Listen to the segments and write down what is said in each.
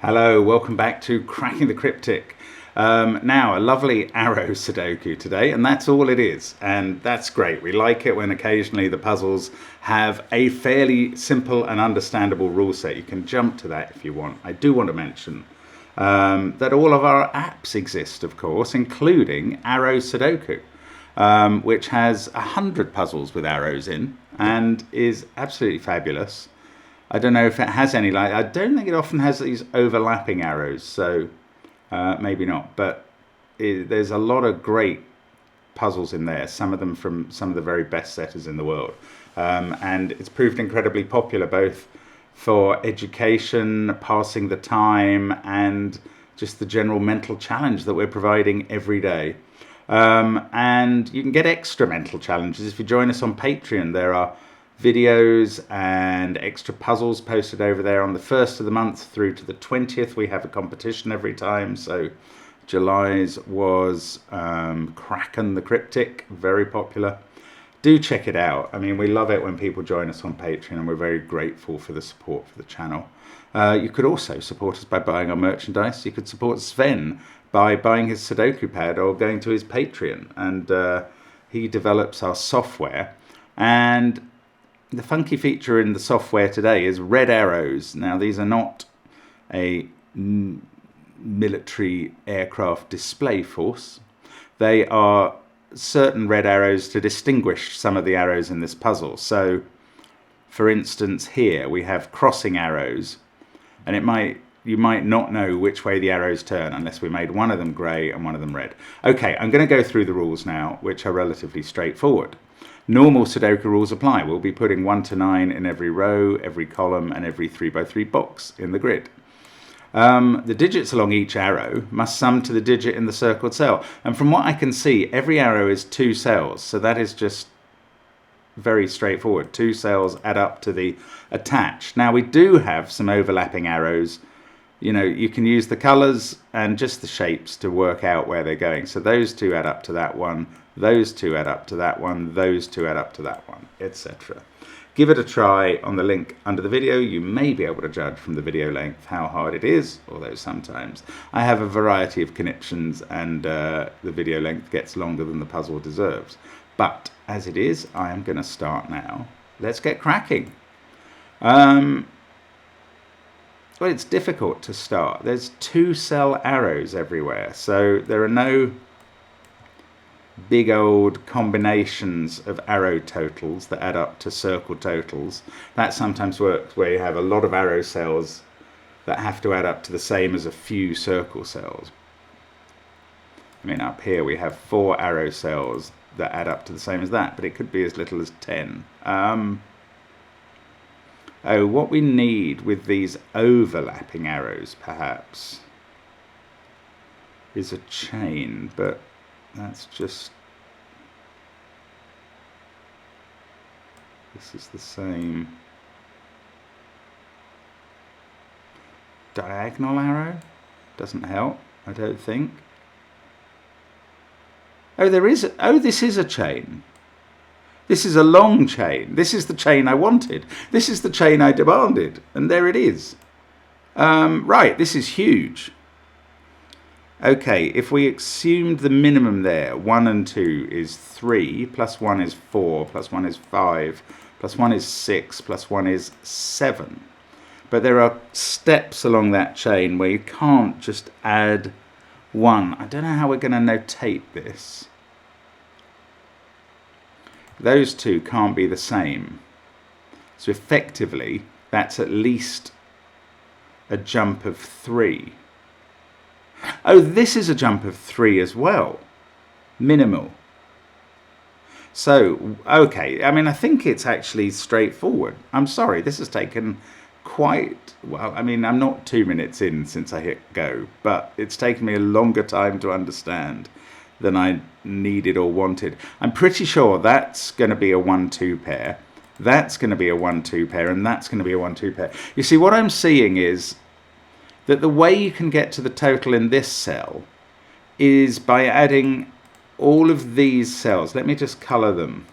Hello, welcome back to Cracking the Cryptic. Now, a lovely arrow Sudoku today, and that's all it is. And that's great. We like it when occasionally the puzzles have a fairly simple and understandable rule set. You can jump to that if you want. I do want to mention that all of our apps exist, of course, including Arrow Sudoku, which has 100 puzzles with arrows in and is absolutely fabulous. I don't know if it has any, I don't think it often has these overlapping arrows, so maybe not. But there's a lot of great puzzles in there, some of them from some of the very best setters in the world. And it's proved incredibly popular, both for education, passing the time, and just the general mental challenge that we're providing every day. And you can get extra mental challenges if you join us on Patreon. There are videos and extra puzzles posted over there on the 1st of the month through to the 20th. We have a competition every time. So July's was Crackingthecryptic, the Cryptic, very popular. Do check it out. I mean, we love it when people join us on Patreon, and we're very grateful for the support for the channel. You could also support us by buying our merchandise. You could support Sven by buying his Sudoku pad or going to his Patreon, and he develops our software. And the funky feature in the software today is red arrows. Now, these are not a military aircraft display force. They are certain red arrows to distinguish some of the arrows in this puzzle. So, for instance, here we have crossing arrows, and you might not know which way the arrows turn unless we made one of them grey and one of them red. Okay, I'm going to go through the rules now, which are relatively straightforward. Normal Sudoku rules apply. We'll be putting 1 to 9 in every row, every column, and every 3x3 box in the grid. The digits along each arrow must sum to the digit in the circled cell. And from what I can see, every arrow is 2 cells. So that is just very straightforward. 2 cells add up to the attached. Now, we do have some overlapping arrows. You know, you can use the colours and just the shapes to work out where they're going. So those 2 add up to that one. Those 2 add up to that one, those 2 add up to that one, etc. Give it a try on the link under the video. You may be able to judge from the video length how hard it is, although sometimes I have a variety of connections and the video length gets longer than the puzzle deserves. But as it is, I am going to start now. Let's get cracking. Well, it's difficult to start. There's 2 cell arrows everywhere, so there are no big old combinations of arrow totals that add up to circle totals. That sometimes works where you have a lot of arrow cells that have to add up to the same as a few circle cells. I mean, up here we have 4 arrow cells that add up to the same as that, but it could be as little as 10. Oh, what we need with these overlapping arrows, perhaps, is a chain, but that's just, this is the same. Diagonal arrow doesn't help, I don't think. Oh, this is a chain. This is a long chain. This is the chain I wanted. This is the chain I demanded, and there it is. Right, this is huge. Okay, if we assumed the minimum there, 1 and 2 is 3, plus 1 is 4, plus 1 is 5, plus 1 is 6, plus 1 is 7. But there are steps along that chain where you can't just add 1. I don't know how we're going to notate this. Those 2 can't be the same. So effectively, that's at least a jump of 3. Oh, this is a jump of 3 as well. Minimal. So, okay, I mean, I think it's actually straightforward. I'm sorry, this has taken quite, well, I mean, I'm not 2 minutes in since I hit go, but it's taken me a longer time to understand than I needed or wanted. I'm pretty sure that's going to be a 1-2 pair. That's going to be a 1-2 pair, and that's going to be a 1-2 pair. You see, what I'm seeing is that the way you can get to the total in this cell is by adding all of these cells. Let me just colour them.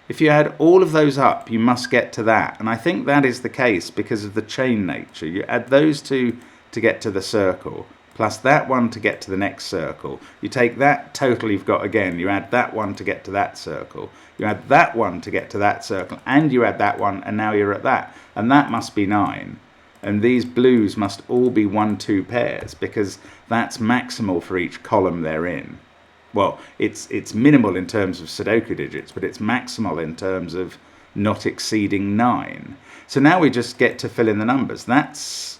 If you add all of those up, you must get to that. And I think that is the case because of the chain nature. You add those 2 to get to the circle, plus that one to get to the next circle. You take that total you've got again, you add that one to get to that circle, you add that one to get to that circle, and you add that one, and now you're at that. And that must be 9. And these blues must all be 1, 2 pairs, because that's maximal for each column they're in. Well, it's minimal in terms of Sudoku digits, but it's maximal in terms of not exceeding 9. So now we just get to fill in the numbers. That's...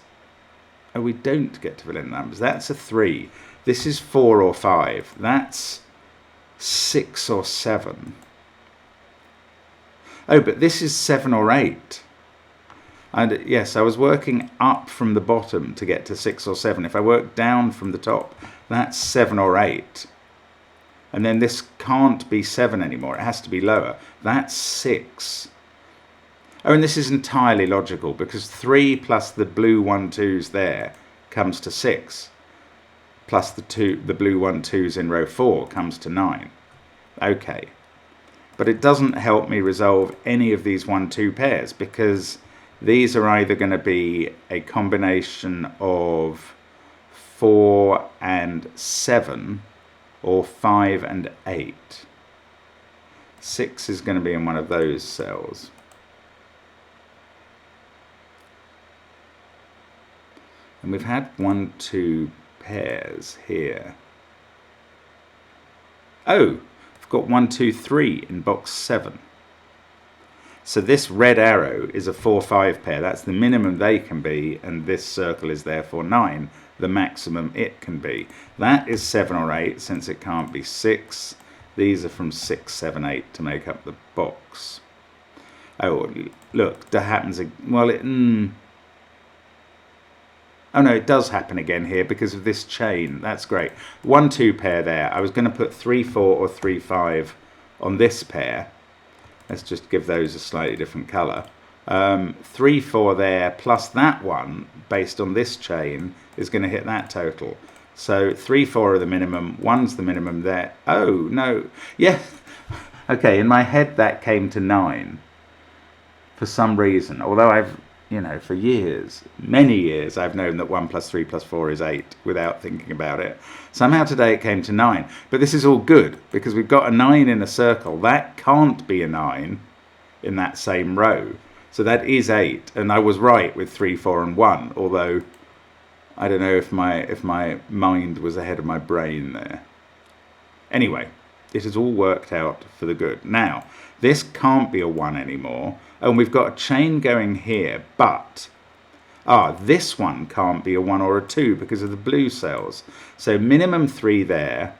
oh, we don't get to fill in the numbers. That's a 3. This is 4 or 5. That's 6 or 7. Oh, but this is 7 or 8. And yes, I was working up from the bottom to get to 6 or 7. If I work down from the top, that's 7 or 8. And then this can't be 7 anymore. It has to be lower. That's 6. Oh, and this is entirely logical, because 3 plus the blue 1, 2s there comes to 6. Plus the blue 1, 2s in row 4 comes to 9. Okay. But it doesn't help me resolve any of these 1, 2 pairs, because these are either going to be a combination of 4 and 7, or 5 and 8. 6 is going to be in one of those cells. And we've had 1, 2 pairs here. Oh, I've got 1, 2, 3 in box 7. So this red arrow is a 4, 5 pair. That's the minimum they can be, and this circle is therefore 9, the maximum it can be. That is 7 or 8, since it can't be 6. These are from 6, 7, 8 to make up the box. Oh, look, that happens. Well, oh no, it does happen again here because of this chain. That's great. 1, 2 pair there. I was going to put 3, 4 or 3, 5 on this pair. Let's just give those a slightly different colour. 3, 4 there, plus that one, based on this chain, is going to hit that total. So 3, 4 are the minimum, 1's the minimum there. Oh, no. Yeah. Okay, in my head that came to 9 for some reason. Although I've, for years, many years, I've known that 1 plus 3 plus 4 is 8 without thinking about it. Somehow today it came to 9. But this is all good, because we've got a 9 in a circle. That can't be a 9 in that same row. So that is 8, and I was right with 3, 4 and 1, although I don't know if my mind was ahead of my brain there. Anyway, it has all worked out for the good. Now, this can't be a 1 anymore, and we've got a chain going here, but this one can't be a 1 or a 2 because of the blue cells. So minimum 3 there,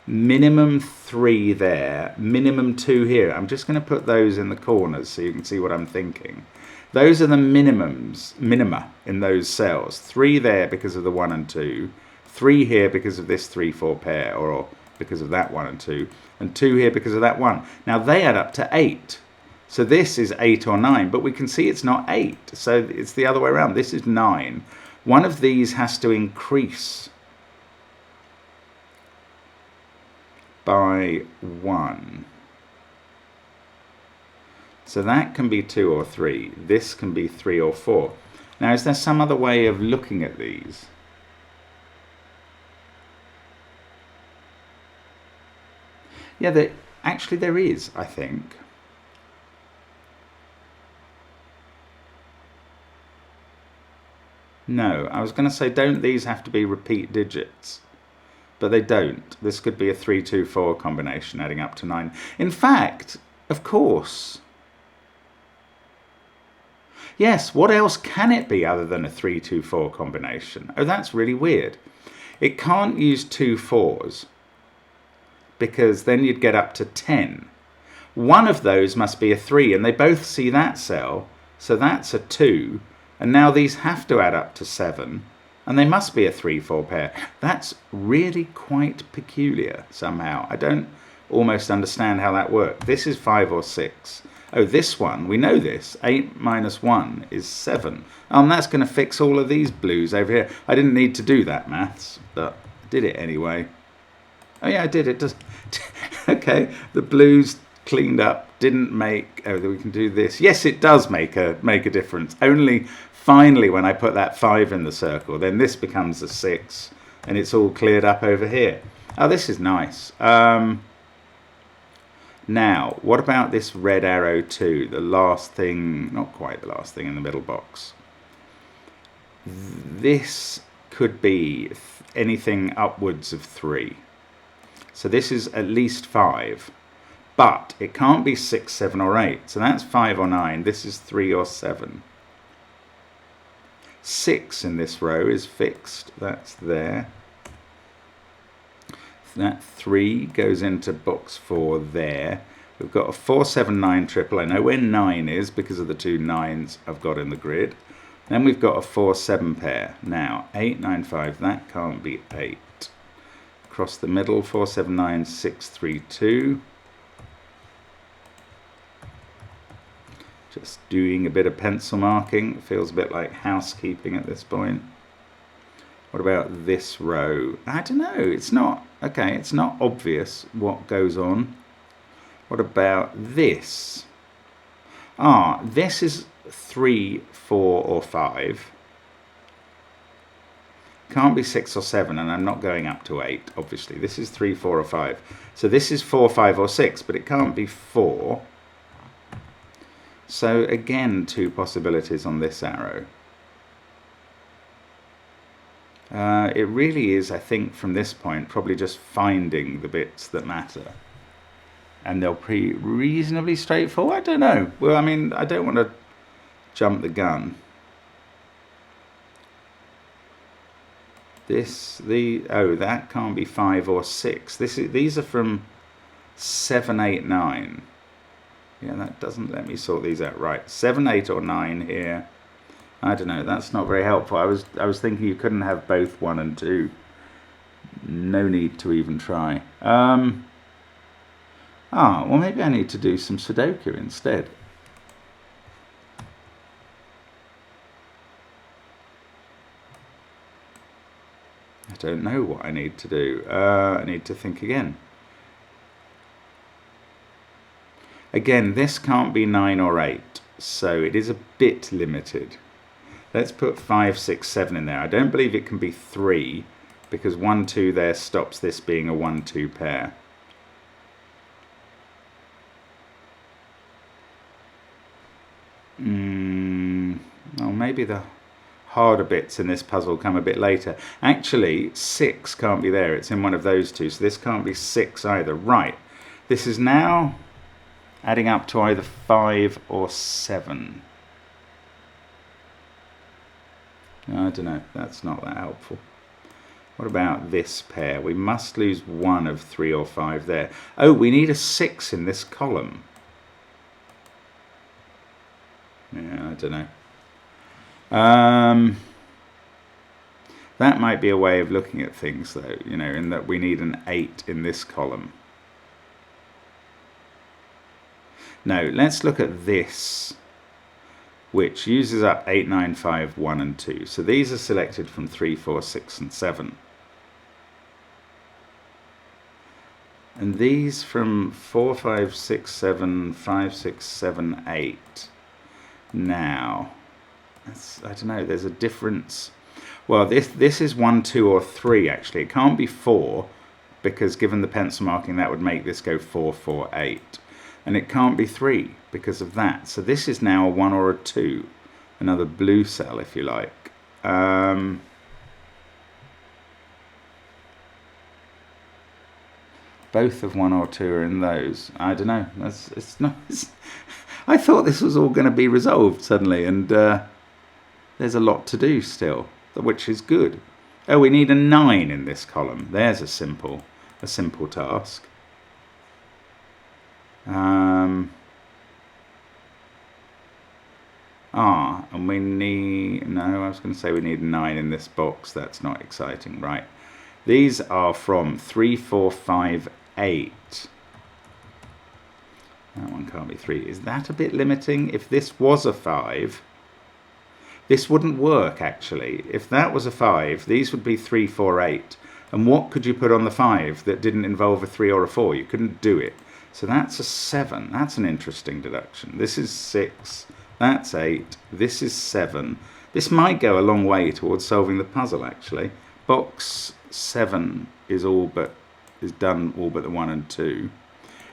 minimum 3 there, minimum 2 here. I'm just going to put those in the corners so you can see what I'm thinking. Those are the minima in those cells. 3 there because of the 1 and 2, 3 here because of this 3, 4 pair, or because of that 1 and 2, and 2 here because of that 1. Now they add up to 8. So this is 8 or 9, but we can see it's not 8. So it's the other way around. This is 9. One of these has to increase by 1. So that can be 2 or 3. This can be 3 or 4. Now, is there some other way of looking at these? Yeah, actually there is, I think. No, I was going to say, don't these have to be repeat digits? But they don't. This could be a 3, 2, 4 combination adding up to 9. In fact, of course. Yes, what else can it be other than a 3, 2, 4 combination? Oh, that's really weird. It can't use 2 4s, because then you'd get up to 10. One of those must be a 3, and they both see that cell, so that's a 2. And now these have to add up to 7, and they must be a 3, 4 pair. That's really quite peculiar somehow. I don't almost understand how that works. This is 5 or 6. Oh, this one, we know this. 8 minus 1 is 7. And that's going to fix all of these blues over here. I didn't need to do that maths, but I did it anyway. Oh yeah, I did it. Just okay, the blues cleaned up, didn't make... Oh, we can do this. Yes, it does make a difference. Only finally, when I put that 5 in the circle, then this becomes a 6, and it's all cleared up over here. Oh, this is nice. Now, what about this red arrow 2? The last thing, not quite the last thing in the middle box. This could be anything upwards of 3. So this is at least 5. But it can't be 6, 7 or 8. So that's 5 or 9. This is 3 or 7. 6 in this row is fixed. That's there. That 3 goes into box 4 there. We've got a 4, 7, 9 triple. I know where 9 is because of the 2 9s I've got in the grid. Then we've got a 4, 7 pair. Now, 8, 9, 5. That can't be 8. Across the middle, 4, 7, 9, 6, 3, 2. Just doing a bit of pencil marking. It feels a bit like housekeeping at this point. What about this row? I don't know. It's not, okay, it's not obvious what goes on. What about this? Ah, this is 3, 4 or 5. Can't be 6 or 7, and I'm not going up to 8, obviously. This is 3, 4 or 5. So this is 4, 5 or 6, but it can't be 4. So again, 2 possibilities on this arrow. It really is, I think, from this point, probably just finding the bits that matter. And they'll be reasonably straightforward. I don't know. Well, I mean, I don't want to jump the gun. Oh, that can't be 5 or 6. These are from 7, 8, 9. Yeah, that doesn't let me sort these out right. 7, 8 or 9 here. I don't know, that's not very helpful. I was thinking you couldn't have both 1 and 2. No need to even try. Well, maybe I need to do some Sudoku instead. I don't know what I need to do. I need to think again. Again, this can't be 9 or 8, so it is a bit limited. Let's put 5, 6, 7 in there. I don't believe it can be 3, because 1, 2 there stops this being a 1, 2 pair. Well, maybe the harder bits in this puzzle come a bit later. Actually, 6 can't be there. It's in one of those two, so this can't be 6 either. Right. This is now adding up to either 5 or 7. I don't know. That's not that helpful. What about this pair? We must lose 1 of 3 or 5 there. Oh, we need a 6 in this column. Yeah, I don't know. That might be a way of looking at things, though, you know, in that we need an 8 in this column. No, let's look at this, which uses up 8, 9, 5, 1 and 2. So these are selected from 3, 4, 6 and 7. And these from 4, 5, 6, 7, 5, 6, 7, 8. Now, I don't know, there's a difference. Well, this is 1, 2 or 3 actually. It can't be 4 because given the pencil marking that would make this go 4, 4, 8. And it can't be 3 because of that. So this is now a 1 or a 2. Another blue cell, if you like. Both of 1 or 2 are in those. I don't know. I thought this was all going to be resolved suddenly, and there's a lot to do still, which is good. Oh, we need a 9 in this column. There's a simple task. And we need, no, I was going to say we need 9 in this box. That's not exciting, right? These are from 3, 4, 5, 8. That one can't be 3. Is that a bit limiting? If this was a 5, this wouldn't work, actually. If that was a 5, these would be 3, 4, 8. And what could you put on the 5 that didn't involve a 3 or a 4? You couldn't do it. So that's a 7. That's an interesting deduction. This is 6. That's 8. This is 7. This might go a long way towards solving the puzzle, actually. Box 7 is done all but the 1 and 2.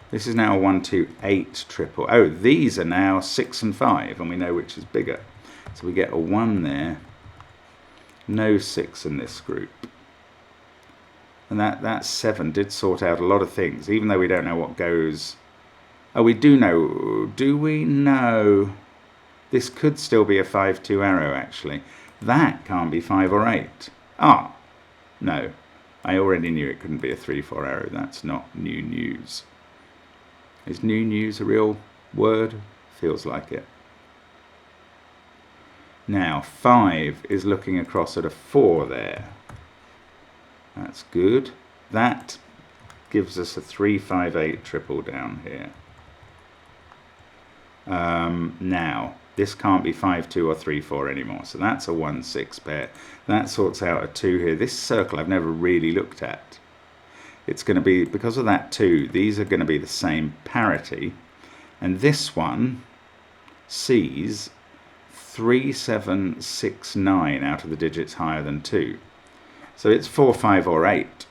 This is now a 1, 2, 8 triple. Oh, these are now 6 and 5, and we know which is bigger. So we get a 1 there. No 6 in this group. And that 7 did sort out a lot of things, even though we don't know what goes. Oh, we do know. Do we know? This could still be a 5-2 arrow, actually. That can't be 5 or 8. Ah, no. I already knew it couldn't be a 3-4 arrow. That's not new news. Is new news a real word? Feels like it. Now, 5 is looking across at a 4 there. That's good. That gives us a 3-5-8 triple down here. Now, this can't be 5-2 or 3-4 anymore, so that's a 1-6 pair. That sorts out a 2 here. This circle I've never really looked at. It's going to be, because of that 2, these are going to be the same parity. And this one sees 3, 7, 6, 9 out of the digits higher than 2. So it's 4, 5 or 8.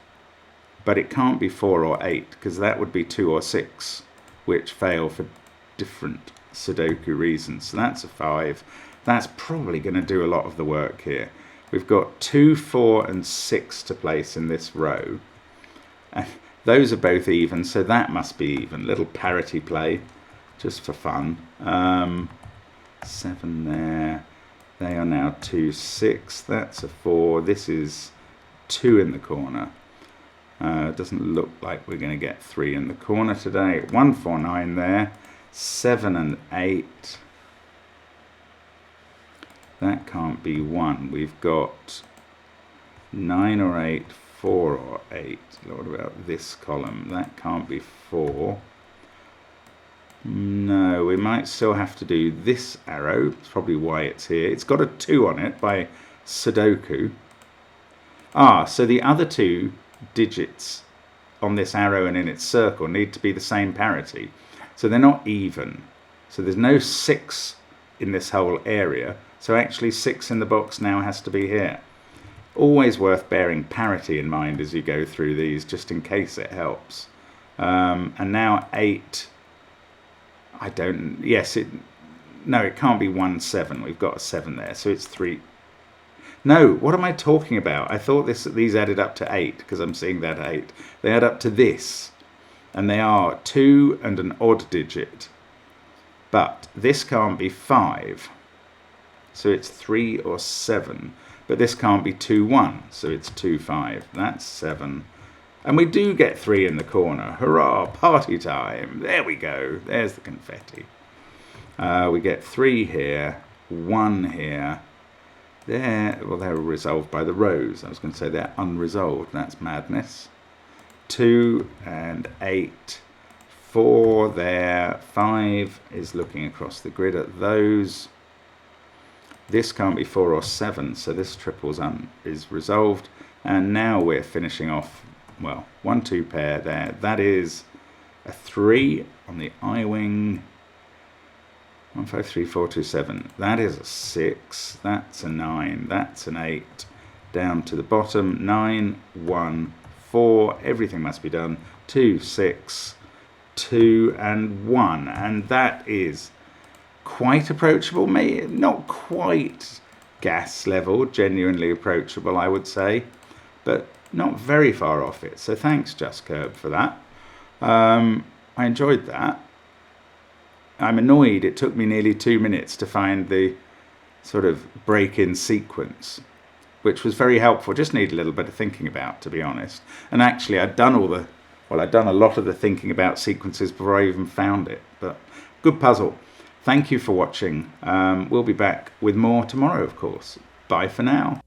But it can't be 4 or 8, because that would be 2 or 6, which fail for different Sudoku reasons. So that's a 5. That's probably going to do a lot of the work here. We've got 2, 4 and 6 to place in this row. And those are both even, so that must be even. Little parity play, just for fun. 7 there. They are now 2, 6. That's a 4. This is 2 in the corner. It doesn't look like we're going to get 3 in the corner today. 1, 4, 9 there. 7 and 8. That can't be 1. We've got 9 or 8, 4 or 8. What about this column? That can't be 4. No, we might still have to do this arrow. That's probably why it's here. It's got a 2 on it by Sudoku. Ah, so the other 2 digits on this arrow and in its circle need to be the same parity. So they're not even. So there's no 6 in this whole area. So actually 6 in the box now has to be here. Always worth bearing parity in mind as you go through these, just in case it helps. And now 8. No, it can't be 1, 7. We've got a 7 there, so it's 3. No, what am I talking about? I thought these added up to 8, because I'm seeing that 8. They add up to this, and they are 2 and an odd digit. But this can't be 5, so it's 3 or 7. But this can't be 2, 1, so it's 2, 5. That's 7. And we do get 3 in the corner. Hurrah, party time. There we go. There's the confetti. We get 3 here, 1 here. There, well, they're resolved by the rows. I was going to say they're unresolved. That's madness. 2 and 8. 4 there. 5 is looking across the grid at those. This can't be 4 or 7, so this triples is resolved. And now we're finishing off, well, 1, 2 pair there. That is a 3 on the I-wing. 1, 5, 3, 4, 2, 7. That is a 6. That's a 9. That's an 8. Down to the bottom. 9, 1, 4. Everything must be done. 2, 6, 2, and 1. And that is quite approachable. Maybe not quite gas level. Genuinely approachable, I would say. But not very far off it. So thanks, Just Curb, for that. I enjoyed that. I'm annoyed it took me nearly 2 minutes to find the sort of break-in sequence, which was very helpful. Just need a little bit of thinking about, to be honest. And actually, I'd done a lot of the thinking about sequences before I even found it. But good puzzle. Thank you for watching. We'll be back with more tomorrow, of course. Bye for now.